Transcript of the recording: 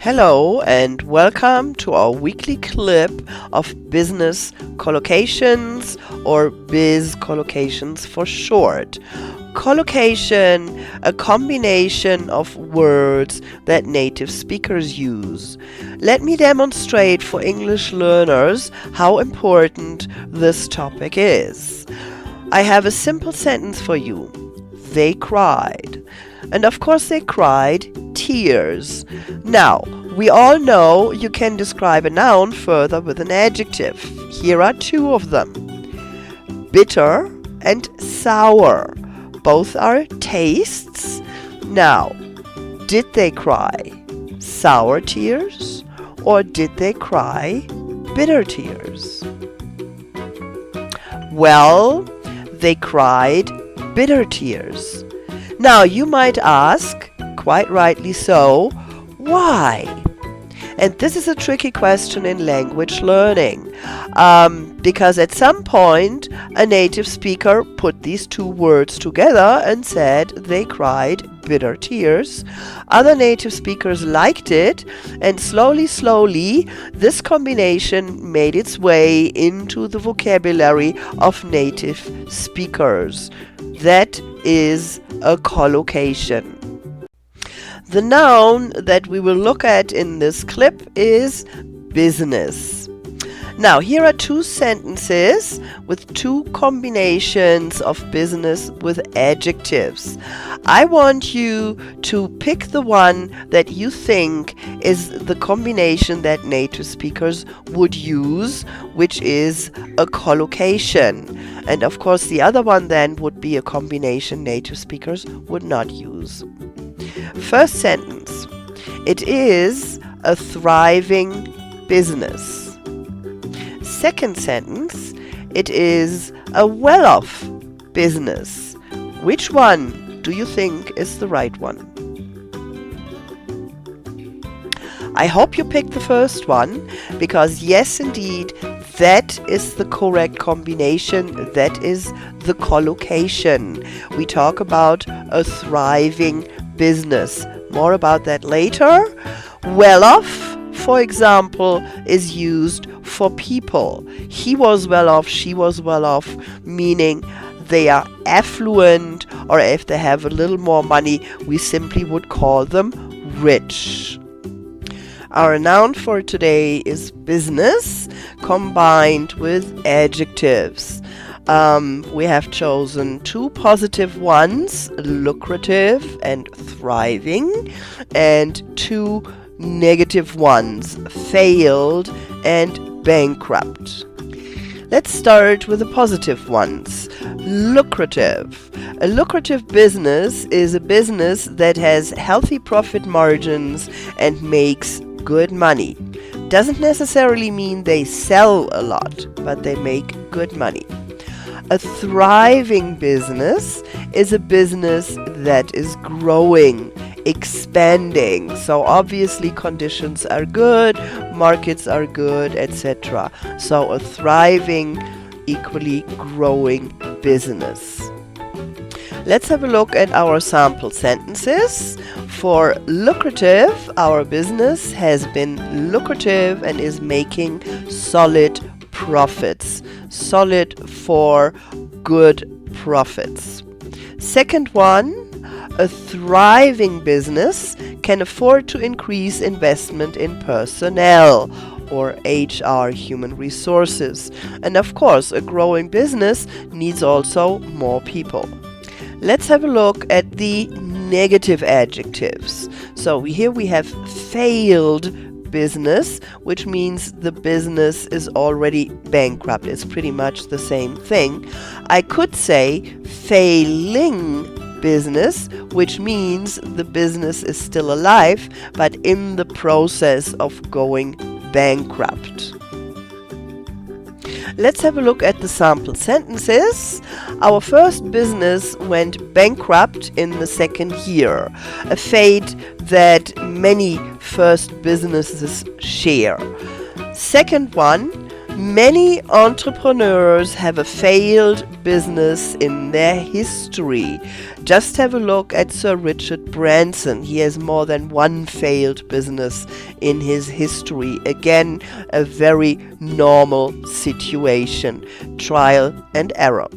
Hello and welcome to our weekly clip of business collocations or bizcollocations for short. Collocation, a combination of words that native speakers use. Let me demonstrate for English learners how important this topic is. I have a simple sentence for you. They cried. And of course they cried tears. Now, we all know you can describe a noun further with an adjective. Here are two of them. Bitter and sour. Both are tastes. Now, did they cry sour tears or did they cry bitter tears? Well, they cried bitter tears. Now, you might ask, quite rightly so, why? And this is a tricky question in language learning, because at some point a native speaker put these two words together and said they cried bitter tears. Other native speakers liked it, and slowly, this combination made its way into the vocabulary of native speakers. That is a collocation. The noun that we will look at in this clip is business. Now, here are two sentences with two combinations of business with adjectives. I want you to pick the one that you think is the combination that native speakers would use, which is a collocation. And of course, the other one then would be a combination native speakers would not use. First sentence, it is a thriving business. Second sentence, it is a well-off business. Which one do you think is the right one? I hope you picked the first one, because yes, indeed, that is the correct combination. That is the collocation. We talk about a thriving business. More about that later. Well-off, for example, is used for people. He was well off, she was well off, meaning they are affluent, or if they have a little more money, we simply would call them rich. Our noun for today is business combined with adjectives. We have chosen two positive ones, lucrative and thriving, and two negative ones, failed and bankrupt. Let's start with the positive ones. Lucrative. A lucrative business is a business that has healthy profit margins and makes good money. Doesn't necessarily mean they sell a lot, but they make good money. A thriving business is a business that is growing, expanding. So obviously conditions are good, markets are good, etc. So a thriving, equally growing business. Let's have a look at our sample sentences. For lucrative, our business has been lucrative and is making solid profits. Solid for good profits. Second one, a thriving business can afford to increase investment in personnel or HR, human resources. And of course, a growing business needs also more people. Let's have a look at the negative adjectives. So here we have failed business, which means the business is already bankrupt. It's pretty much the same thing. I could say failing business, which means the business is still alive, but in the process of going bankrupt. Let's have a look at the sample sentences. Our first business went bankrupt in the second year, a fate that many first businesses share. Second one, Many entrepreneurs have a failed business in their history. Just have a look at Sir Richard Branson. He has more than one failed business in his history. Again, a very normal situation. Trial and error.